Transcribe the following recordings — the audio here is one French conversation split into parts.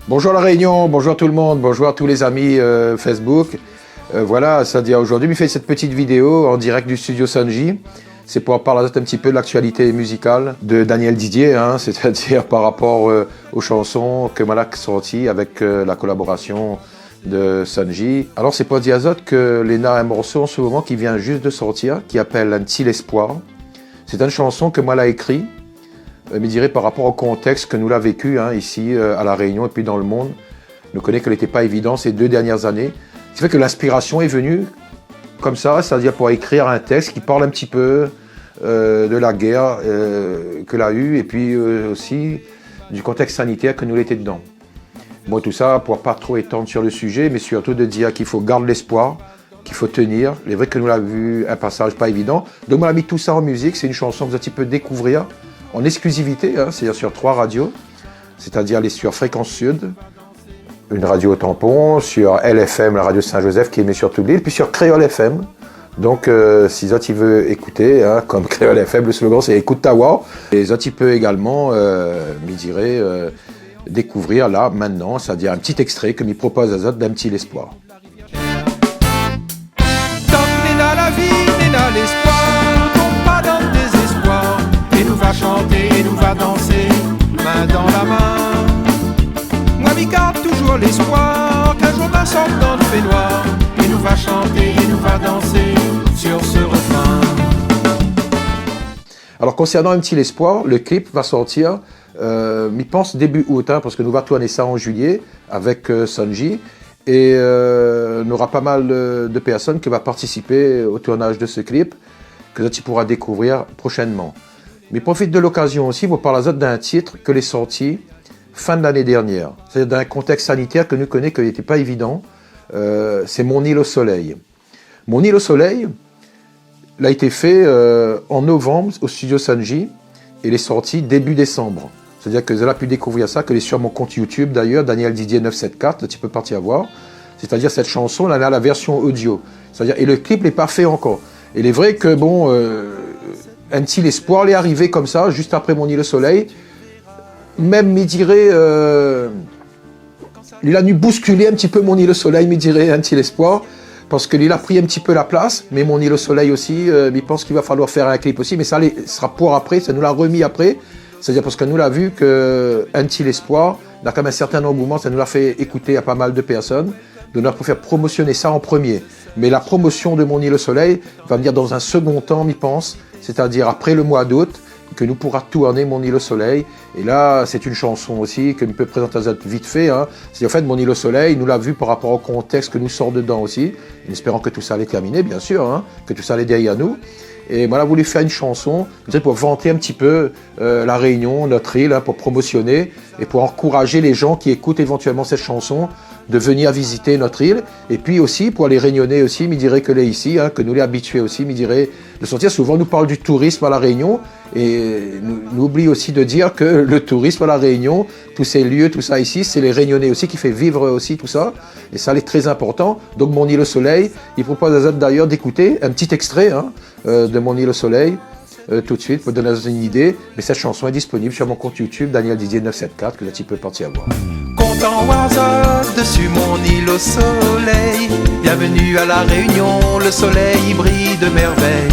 Bonjour La Réunion, bonjour tout le monde, bonjour à tous les amis Facebook. Voilà, c'est-à-dire aujourd'hui, je fais cette petite vidéo en direct du studio Sanji. C'est pour parler un petit peu de l'actualité musicale de Daniel Didier, c'est-à-dire par rapport aux chansons que Malak sorti avec la collaboration de Sanji. Alors c'est pour dire que Léna a un morceau en ce moment qui vient juste de sortir, qui appelle Un petit espoir. C'est une chanson que Malak a écrite. Mais dirais par rapport au contexte que nous l'avons vécu ici à La Réunion et puis dans le monde. Nous connaissons qu'elle n'était pas évident ces 2 dernières années. Ce qui fait que l'inspiration est venue comme ça, c'est-à-dire pour écrire un texte qui parle un petit peu de la guerre que l'a eue et puis aussi du contexte sanitaire que nous l'étions dedans. Bon, tout ça pour pas trop étendre sur le sujet, mais surtout de dire qu'il faut garder l'espoir, qu'il faut tenir. Il est vrai que nous l'avons vu un passage pas évident. Donc on a mis tout ça en musique, c'est une chanson que vous allez un petit peu découvrir en exclusivité, c'est-à-dire sur 3 radios, c'est-à-dire les sur Fréquence Sud, une radio au tampon, sur LFM, la radio Saint-Joseph qui émet sur toute l'île, puis sur Créole FM. Donc si Zot il veut écouter, comme Créole FM, le slogan c'est écoute ta voix. Et Zot il peut également, découvrir là, maintenant, c'est-à-dire un petit extrait que m'y propose à Zot d'un petit l'espoir. Donne la vie, Léna l'espoir, tombe pas dans le désespoir. Et nous va chanter, et nous va danser, main dans la main. Moi, m'y garde toujours l'espoir qu'un jour ma sorte dans le fait noir. Et nous va chanter, et nous va danser sur ce refrain. Alors concernant Un petit l'espoir, le clip va sortir, m'y pense début août, parce que nous va tourner ça en juillet avec Sanji. Et on aura pas mal de personnes qui vont participer au tournage de ce clip, que tu pourras découvrir prochainement. Mais profite de l'occasion aussi pour parler d'un titre que les sorti fin de l'année dernière. C'est-à-dire d'un contexte sanitaire que nous connaissons qui n'était pas évident. C'est Mon île au soleil. Mon île au soleil, il a été fait en novembre au studio Sanji et il est sorti début décembre. C'est-à-dire que vous avez pu découvrir ça, que est sur mon compte YouTube d'ailleurs, Daniel Didier 974, tu peux partir voir. C'est-à-dire cette chanson, là, elle a la version audio. C'est-à-dire, et le clip n'est pas fait encore. Et il est vrai que bon... Un petit espoir est arrivé comme ça, juste après Mon île au soleil. Même, m'y dirait, il a dû bousculer un petit peu Mon île au soleil, m'y dirait, Un petit espoir, parce qu'il a pris un petit peu la place, mais Mon île au soleil aussi, il pense qu'il va falloir faire un clip aussi, mais ça sera pour après, ça nous l'a remis après, c'est-à-dire parce que nous l'a vu que Un petit espoir, il a quand même un certain engouement, ça nous l'a fait écouter à pas mal de personnes, donc on a pu faire promotionner ça en premier. Mais la promotion de Mon île au soleil va venir dans un second temps, m'y pense, c'est-à-dire après le mois d'août, que nous pourra tourner Mon île au soleil. Et là, c'est une chanson aussi que nous peut présenter vite fait. C'est en fait Mon île au soleil, nous l'a vu par rapport au contexte que nous sort dedans aussi, en espérant que tout ça allait terminer, bien sûr, que tout ça allait derrière nous. Et voilà, voulu faire une chanson pour vanter un petit peu la Réunion, notre île, pour promotionner et pour encourager les gens qui écoutent éventuellement cette chanson de venir visiter notre île, et puis aussi pour les Réunionnais aussi, m'y dirait que les ici, que nous les habitués aussi, m'y dirait de sortir. Souvent nous parle du tourisme à la Réunion, et nous oublie aussi de dire que le tourisme à la Réunion, tous ces lieux, tout ça ici, c'est les Réunionnais aussi qui fait vivre aussi tout ça, et ça est très important. Donc Mon île au soleil, il propose à Zot d'ailleurs d'écouter un petit extrait de Mon île au soleil, tout de suite, pour donner une idée, mais cette chanson est disponible sur mon compte YouTube, Daniel Didier 974, que là tu peux partir voir. Content oiseau dessus mon île au soleil. Bienvenue à la Réunion, le soleil brille de merveille.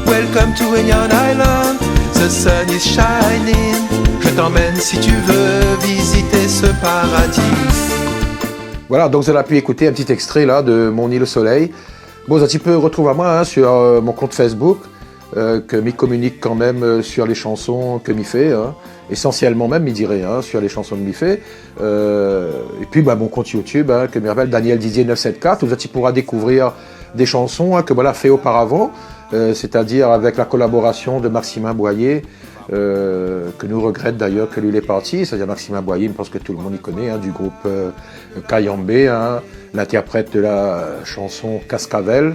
Welcome to Réunion Island, the sun is shining. Je t'emmène si tu veux visiter ce paradis. Voilà, donc vous avez pu écouter un petit extrait là de Mon île au soleil. Bon, tu peux retrouver à moi sur mon compte Facebook, que m'y communique quand même sur les chansons que m'y fait, essentiellement même, m'y dirait, sur les chansons que m'y fait. Et puis mon compte YouTube, que m'y rappelle Daniel Didier 974, où tu pourras découvrir des chansons que voilà fait auparavant, c'est-à-dire avec la collaboration de Maximin Boyer, que nous regrette d'ailleurs que lui est parti, c'est-à-dire Maximin Boyer, je pense que tout le monde y connaît, du groupe Kayambé, l'interprète de la chanson Cascavel,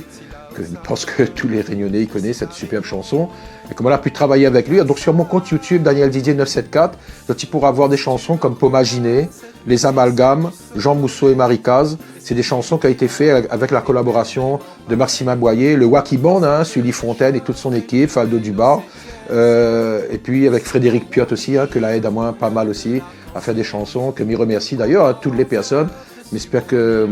que je pense que tous les Réunionnais y connaissent cette superbe chanson, et comme on a pu travailler avec lui. Donc sur mon compte YouTube, Daniel Didier 974, tu pourras voir des chansons comme Pomaginé, Les Amalgames, Jean Mousseau et Maricaz. C'est des chansons qui ont été faites avec la collaboration de Maximin Boyer, le Wacky Band, Sully Fontaine et toute son équipe, Faldo Dubar, et puis avec Frédéric Piot aussi, que là aide à moi pas mal aussi, à faire des chansons, que m'y remercie d'ailleurs à toutes les personnes. Mais j'espère qu'on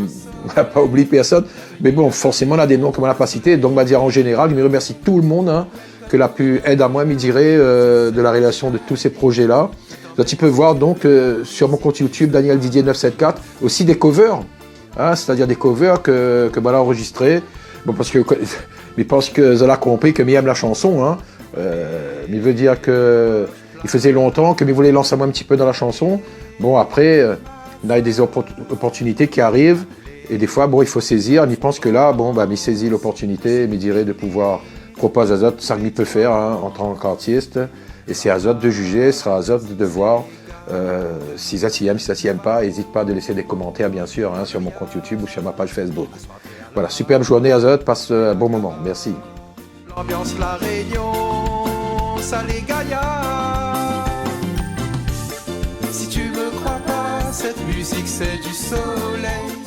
n'a pas oublié personne. Mais bon, forcément, on a des noms qu'on n'a pas cités. Donc, on va dire en général, je me remercie tout le monde hein, que l'a pu aider à moi, me dirait, de la réalisation de tous ces projets-là. Là, tu peux voir donc sur mon compte YouTube, Daniel Didier 974, aussi des covers. Hein, c'est-à-dire des covers que voilà enregistrés. Bon, parce que je pense que Zola a compris que aime la chanson. Hein. Il veut dire que il faisait longtemps que il voulait lancer moi un petit peu dans la chanson. Bon, après, on a des opportunités qui arrivent. Et des fois, bon, il faut saisir. Il pense que là, bon, bah, il saisit l'opportunité, il dirait de pouvoir proposer à Azot ça qu'il peut faire hein, en tant qu'artiste. Et c'est à Azot de juger, ce sera à Azot de voir si ça s'y aime, si ça s'y aime pas. N'hésite pas à laisser des commentaires, bien sûr, hein, sur mon compte YouTube ou sur ma page Facebook. Voilà, superbe journée Azot, passe un bon moment. Merci. L'ambiance, la Réunion, ça les gaillards. Si tu me crois pas, cette musique c'est du soleil.